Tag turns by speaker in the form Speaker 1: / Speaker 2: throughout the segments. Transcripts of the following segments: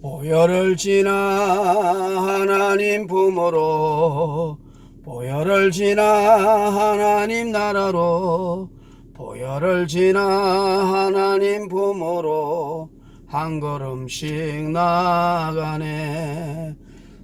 Speaker 1: 보혈을 지나 하나님 품으로, 보혈을 지나 하나님 나라로, 보혈을 지나 하나님 품으로 한 걸음씩 나가네.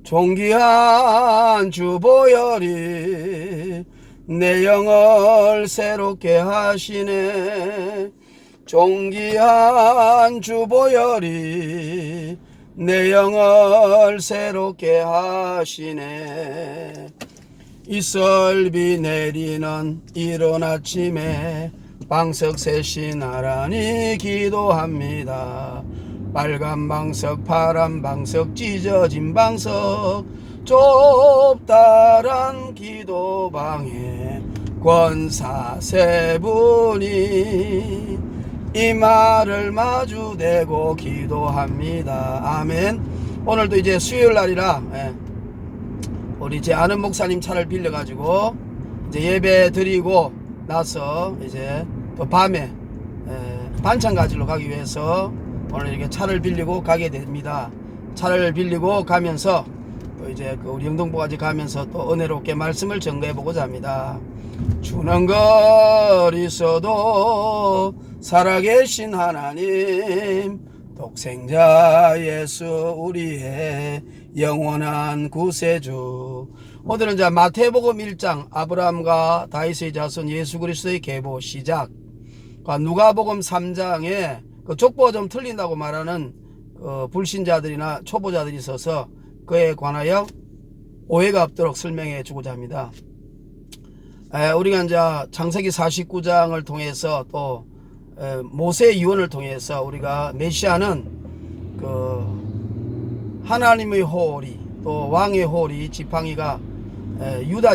Speaker 1: 존귀한 주 보혈이 내 영을 새롭게 하시네. 존귀한 주 보혈이 내 영을 새롭게 하시네. 이슬비 내리는 이른 아침에 방석 셋이 나란히 기도합니다. 빨간 방석, 파란 방석, 찢어진 방석, 좁다란 기도방에 권사 세 분이 이 말을 마주대고 기도합니다. 아멘. 오늘도 이제 수요일 날이라 우리 제 아는 목사님 차를 빌려가지고 이제 예배 드리고 나서 이제 또 밤에 반찬 가지러 가기 위해서 오늘 이렇게 차를 빌리고 가게 됩니다. 차를 빌리고 가면서 또 이제 우리 영동부까지 가면서 또 은혜롭게 말씀을 전가해 보고자 합니다. 주는 것 있어도 살아계신 하나님, 독생자 예수 우리의 영원한 구세주. 오늘은 자 마태복음 1장 아브라함과 다윗의 자손 예수 그리스도의 계보 시작, 누가복음 3장에 그 족보가 좀 틀린다고 말하는 불신자들이나 초보자들이 있어서 그에 관하여 오해가 없도록 설명해 주고자 합니다. 우리가 이제 창세기 49장을 통해서 또 모세의 유언을 통해서 우리가 메시아는 그 하나님의 호리 또 왕의 호리 지팡이가 유다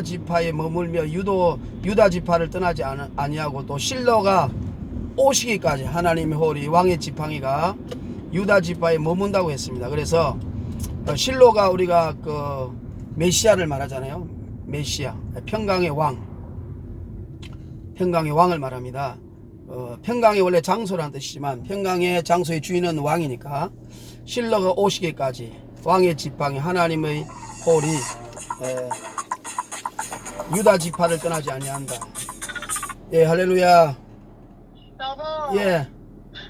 Speaker 1: 지파에 머물며 유다 지파를 떠나지 아니하고 또 실로가 오시기까지 하나님의 호리 왕의 지팡이가 유다 지파에 머문다고 했습니다. 그래서 실로가 우리가 그 메시아를 말하잖아요. 메시아, 평강의 왕을 말합니다. 평강이 원래 장소라는 뜻이지만 평강의 장소의 주인은 왕이니까 실로가 오시기까지 왕의 지팡이 하나님의 홀이 유다 지파를 떠나지 아니한다. 예, 할렐루야.
Speaker 2: 여보,
Speaker 1: 예.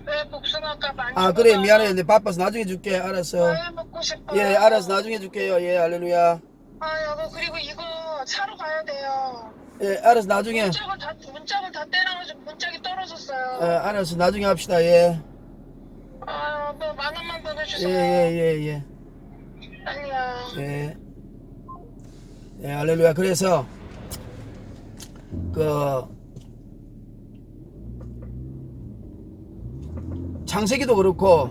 Speaker 2: 왜 복숭아가 많이
Speaker 1: 그래, 미안해. 근데 바빠서 나중에 줄게. 알았어.
Speaker 2: 왜 먹고 싶어?
Speaker 1: 예, 알았어. 나중에 줄게요. 예, 할렐루야.
Speaker 2: 여보, 그리고 이거 차로 가야 돼요.
Speaker 1: 예, 알았어. 나중에.
Speaker 2: 문짝을 다 떼놔가지고 문짝이 떨어졌어요.
Speaker 1: 알았어. 나중에 합시다. 예.
Speaker 2: 여보, 10,000원만
Speaker 1: 예,
Speaker 2: 보내주세요.
Speaker 1: 예.
Speaker 2: 빨리요.
Speaker 1: 예. 예, 할렐루야. 그래서 창세기도 그렇고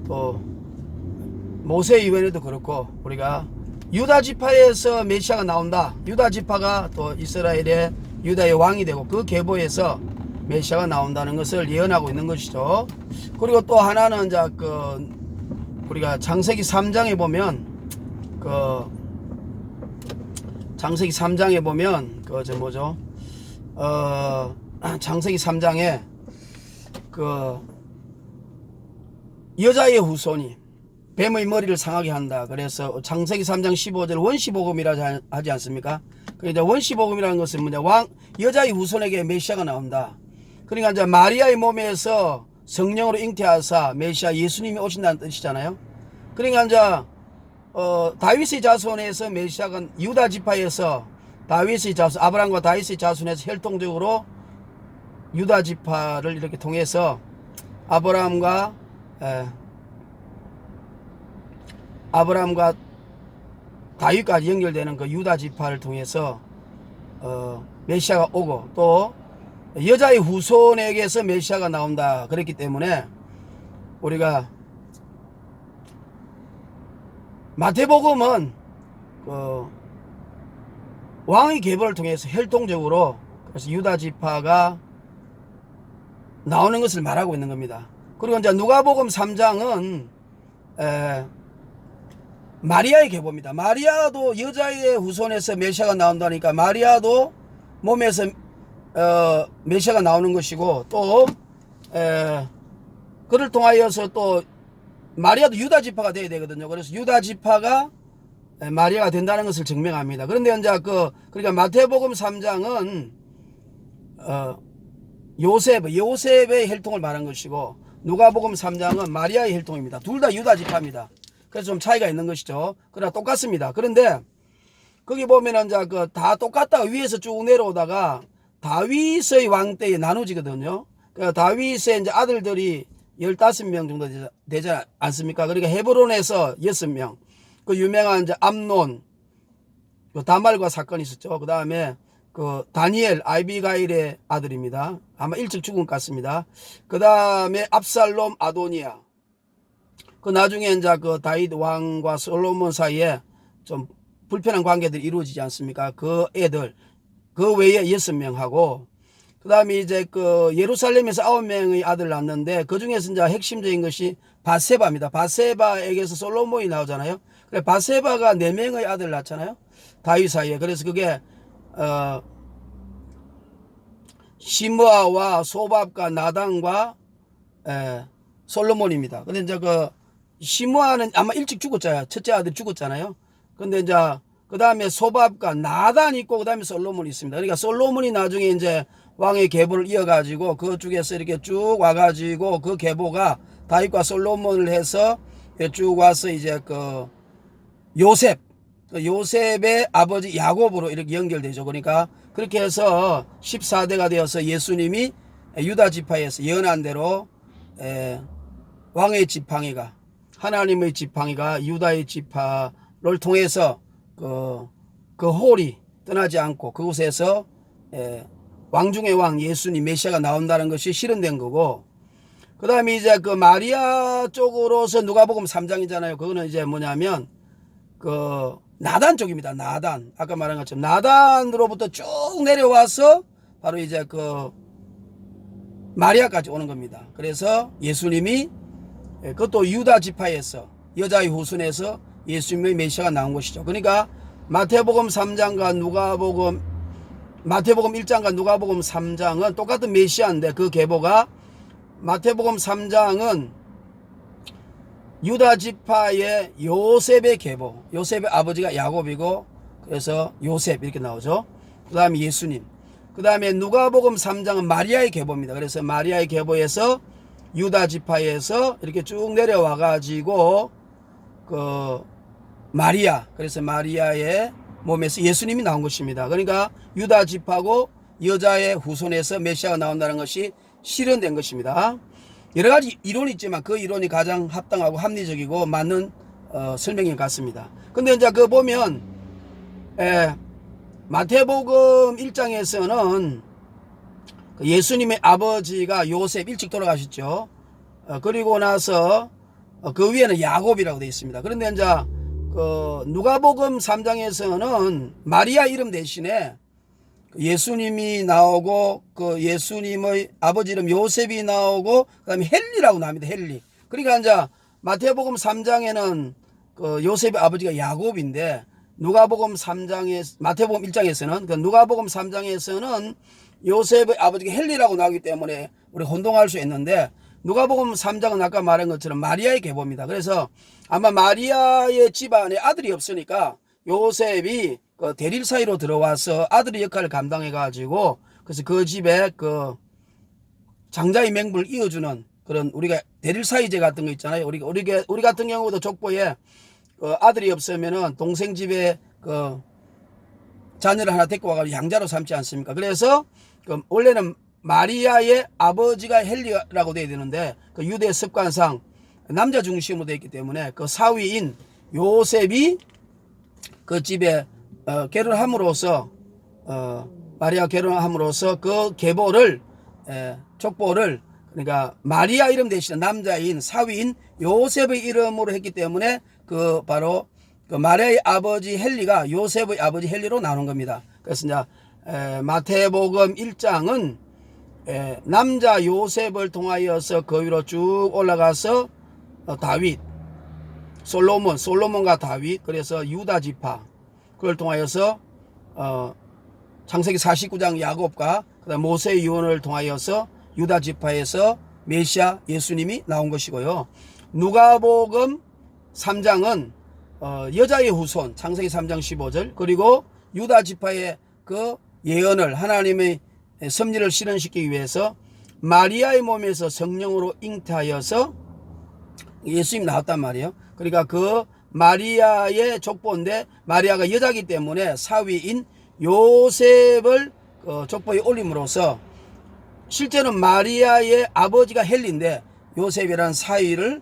Speaker 1: 또 모세 이후에도 그렇고 우리가 유다 지파에서 메시아가 나온다. 유다 지파가 또 이스라엘의 유다의 왕이 되고 그 계보에서 메시아가 나온다는 것을 예언하고 있는 것이죠. 그리고 또 하나는 이제 우리가 창세기 3장에 보면 창세기 3장에 보면 창세기 3장에 여자의 후손이 뱀의 머리를 상하게 한다. 그래서 창세기 3장 15절 원시복음이라 하지 않습니까? 그러니까 원시복음이라는 것은 여자의 후손에게 메시아가 나온다. 그러니까 이제 마리아의 몸에서 성령으로 잉태하사 메시아 예수님이 오신다는 뜻이잖아요. 그러니까 이제 다윗의 자손에서 메시아가 유다 지파에서 다윗의 자손 아브라함과 다윗의 자손에서 혈통적으로 유다 지파를 이렇게 통해서 아브라함과 다윗까지 연결되는 그 유다 지파를 통해서 메시아가 오고 또 여자의 후손에게서 메시아가 나온다. 그랬기 때문에 우리가 마태복음은 왕의 계보를 통해서 혈통적으로 그래서 유다 지파가 나오는 것을 말하고 있는 겁니다. 그리고 이제 누가복음 3장은 마리아의 계보입니다. 마리아도 여자의 후손에서 메시아가 나온다니까 마리아도 몸에서 메시아가 나오는 것이고 또 그를 통하여서 또 마리아도 유다 지파가 돼야 되거든요. 그래서 유다 지파가 마리아가 된다는 것을 증명합니다. 그런데 이제 그러니까 마태복음 3장은 요셉의 혈통을 말한 것이고, 누가복음 3장은 마리아의 혈통입니다. 둘 다 유다 지파입니다. 그래서 좀 차이가 있는 것이죠. 그러나 똑같습니다. 그런데 거기 보면은 이제 다 똑같다가 위에서 쭉 내려오다가 다윗의 왕 때에 나누지거든요. 그러니까 다윗의 이제 아들들이 15명 정도 되지 않습니까? 그러니까 헤브론에서 6명. 그 유명한 이제 암논, 그 다말과 사건이 있었죠. 그 다음에 그 다니엘, 아비가일의 아들입니다. 아마 일찍 죽은 것 같습니다. 그 다음에 압살롬, 아도니아. 그 나중에 이제 그 다윗 왕과 솔로몬 사이에 좀 불편한 관계들이 이루어지지 않습니까? 그 애들, 그 외에 6명하고, 그 다음에 이제 그 예루살렘에서 9명의 아들 낳았는데, 그 중에서 이제 핵심적인 것이 바세바입니다. 바세바에게서 솔로몬이 나오잖아요. 그래, 바세바가 4명의 아들 낳잖아요. 다윗 사이에. 그래서 그게, 시므아와 소밥과 나단과, 솔로몬입니다. 근데 이제 시므아는 아마 일찍 죽었잖아요. 첫째 아들 죽었잖아요. 근데 이제 그 다음에 소밥과 나단이 있고 그 다음에 솔로몬이 있습니다. 그러니까 솔로몬이 나중에 이제 왕의 계보를 이어가지고 그쪽에서 이렇게 쭉 와가지고 그 계보가 다윗과 솔로몬을 해서 쭉 와서 이제 요셉의 아버지 야곱으로 이렇게 연결되죠. 그러니까 그렇게 해서 14대가 되어서 예수님이 유다 지파에서 예언한 대로 왕의 지팡이가, 하나님의 지팡이가 유다의 지파를 통해서 그 홀이 떠나지 않고 그곳에서 왕 중의 왕 예수님 메시아가 나온다는 것이 실현된 거고, 그 다음에 이제 그 마리아 쪽으로서 누가복음 3장이잖아요. 그거는 이제 뭐냐면 나단 쪽입니다. 나단. 아까 말한 것처럼 나단으로부터 쭉 내려와서 바로 이제 마리아까지 오는 겁니다. 그래서 예수님이 그것도 유다 지파에서 여자의 후손에서 예수님의 메시아가 나온 것이죠. 그러니까 마태복음 3장과 마태복음 1장과 누가복음 3장은 똑같은 메시아인데 그 계보가 마태복음 3장은 유다 지파의 요셉의 계보, 요셉의 아버지가 야곱이고 그래서 요셉 이렇게 나오죠. 그 다음에 예수님. 그 다음에 누가복음 3장은 마리아의 계보입니다. 그래서 마리아의 계보에서 유다 지파에서 이렇게 쭉 내려와 가지고 마리아, 그래서 마리아의 몸에서 예수님이 나온 것입니다. 그러니까 유다 지파고 여자의 후손에서 메시아가 나온다는 것이 실현된 것입니다. 여러 가지 이론이 있지만 그 이론이 가장 합당하고 합리적이고 맞는 설명인 것 같습니다. 근데 이제 보면 마태복음 1장에서는 예수님의 아버지가 요셉 일찍 돌아가셨죠. 그리고 나서 그 위에는 야곱이라고 되어 있습니다. 그런데 이제 누가복음 3장에서는 마리아 이름 대신에 예수님이 나오고 예수님의 아버지 이름 요셉이 나오고 그다음에 헬리라고 나옵니다. 헬리. 그러니까 이제 마태복음 3장에는 요셉의 아버지가 야곱인데 마태복음 1장에서는 누가복음 3장에서는 요셉의 아버지가 헬리라고 나오기 때문에 우리 혼동할 수 있는데 누가복음 3장은 아까 말한 것처럼 마리아의 계보입니다. 그래서 아마 마리아의 집안에 아들이 없으니까 요셉이 대릴 사이로 들어와서 아들의 역할을 감당해 가지고 그래서 그 집에 장자의 맹부를 이어주는 그런 우리가 대릴 사이제 같은 거 있잖아요. 우리 같은 경우도 족보에 아들이 없으면은 동생 집에 자녀를 하나 데리고 와가지고 양자로 삼지 않습니까? 그래서 원래는 마리아의 아버지가 헬리라고 되어야 되는데 유대 습관상 남자 중심으로 되어 있기 때문에 사위인 요셉이 그 집에 결혼함으로써 마리아 결혼함으로써 그 계보를 족보를 그러니까 마리아 이름 대신에 남자인 사위인 요셉의 이름으로 했기 때문에 바로 마리아의 아버지 헬리가 요셉의 아버지 헬리로 나오는 겁니다. 그래서 이제 마태복음 1장은 남자 요셉을 통하여서 그 위로 쭉 올라가서 다윗, 솔로몬과 다윗, 그래서 유다 지파 그걸 통하여서 창세기 49장 야곱과 그다음 모세의 유언을 통하여서 유다 지파에서 메시아 예수님이 나온 것이고요. 누가복음 3장은 여자의 후손 창세기 3장 15절 그리고 유다 지파의 그 예언을 하나님의 섭리를 실현시키기 위해서 마리아의 몸에서 성령으로 잉태하여서 예수님이 나왔단 말이에요. 그러니까 그 마리아의 족보인데 마리아가 여자이기 때문에 사위인 요셉을 족보에 올림으로써 실제는 마리아의 아버지가 헬리인데 요셉이라는 사위를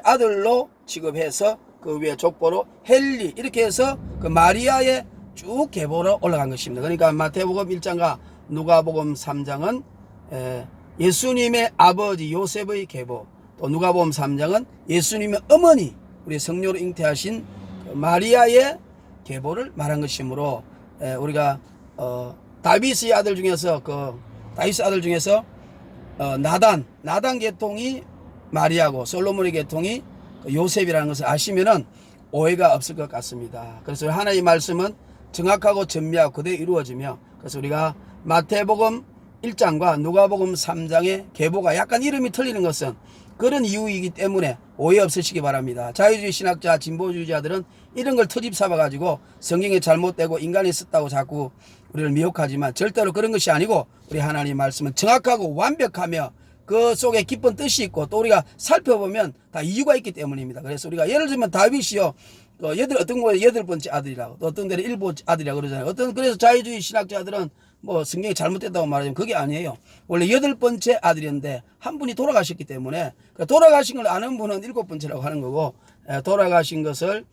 Speaker 1: 아들로 취급해서 그 위에 족보로 헬리 이렇게 해서 그 마리아의 쭉 계보로 올라간 것입니다. 그러니까 마태복음 1장과 누가복음 3장은 예수님의 아버지 요셉의 계보, 또 누가복음 3장은 예수님의 어머니 우리 성녀로 잉태하신 마리아의 계보를 말한 것이므로 우리가 다윗의 아들 중에서 다윗의 아들 중에서 나단 계통이 마리아고 솔로몬의 계통이 요셉이라는 것을 아시면은 오해가 없을 것 같습니다. 그래서 하나님의 말씀은 정확하고 전미하고 그대로 이루어지며 그래서 우리가 마태복음 1장과 누가복음 3장의 계보가 약간 이름이 틀리는 것은 그런 이유이기 때문에 오해 없으시기 바랍니다. 자유주의 신학자 진보주의자들은 이런 걸 트집 삼아가지고 성경에 잘못되고 인간이 썼다고 자꾸 우리를 미혹하지만 절대로 그런 것이 아니고 우리 하나님의 말씀은 정확하고 완벽하며 그 속에 깊은 뜻이 있고 또 우리가 살펴보면 다 이유가 있기 때문입니다. 그래서 우리가 예를 들면 다윗이요 어떤 거에 8번째 아들이라고 또 어떤 데는 7번째 아들이라고 그러잖아요. 그래서 자유주의 신학자들은 뭐 성경이 잘못됐다고 말하면 그게 아니에요. 원래 8번째 아들이었는데 한 분이 돌아가셨기 때문에 돌아가신 걸 아는 분은 7번째라고 하는 거고 돌아가신 것을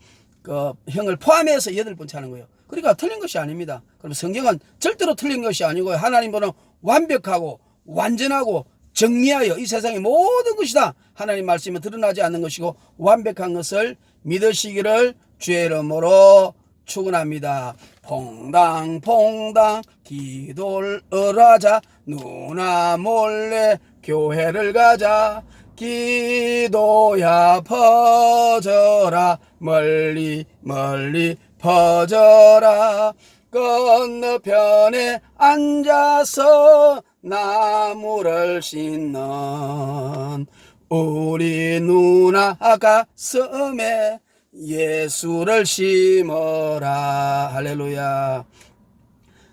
Speaker 1: 그 형을 포함해서 8번째 하는 거예요. 그러니까 틀린 것이 아닙니다. 그럼 성경은 절대로 틀린 것이 아니고 하나님은 완벽하고 완전하고 정리하여 이 세상의 모든 것이 다 하나님 말씀에 드러나지 않는 것이고 완벽한 것을 믿으시기를 주의 이름으로 축원합니다. 퐁당퐁당 기도를 하자 누나 몰래 교회를 가자 기도야 퍼져라 멀리 멀리 퍼져라 건너편에 앉아서 나무를 씻는 우리 누나 가슴에 예수를 심어라. 할렐루야.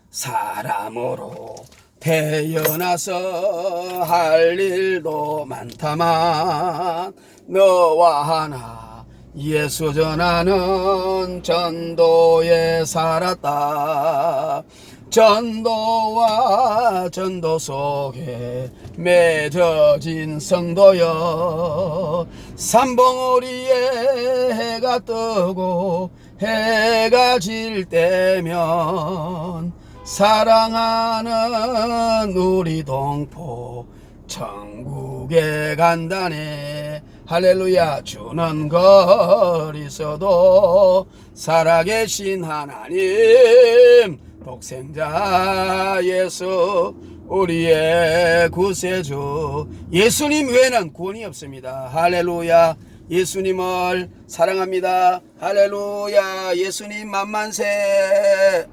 Speaker 1: 사람으로 태어나서 할 일도 많다만 너와 하나 예수 전하는 전도에 살았다. 전도와 전도 속에 맺어진 성도여 산봉우리에 해가 뜨고 해가 질 때면 사랑하는 우리 동포 천국에 간다네. 할렐루야. 주는 거리서도 살아계신 하나님 독생자 예수 우리의 구세주 예수님 외에는 구원이 없습니다. 할렐루야. 예수님을 사랑합니다. 할렐루야. 예수님 만만세.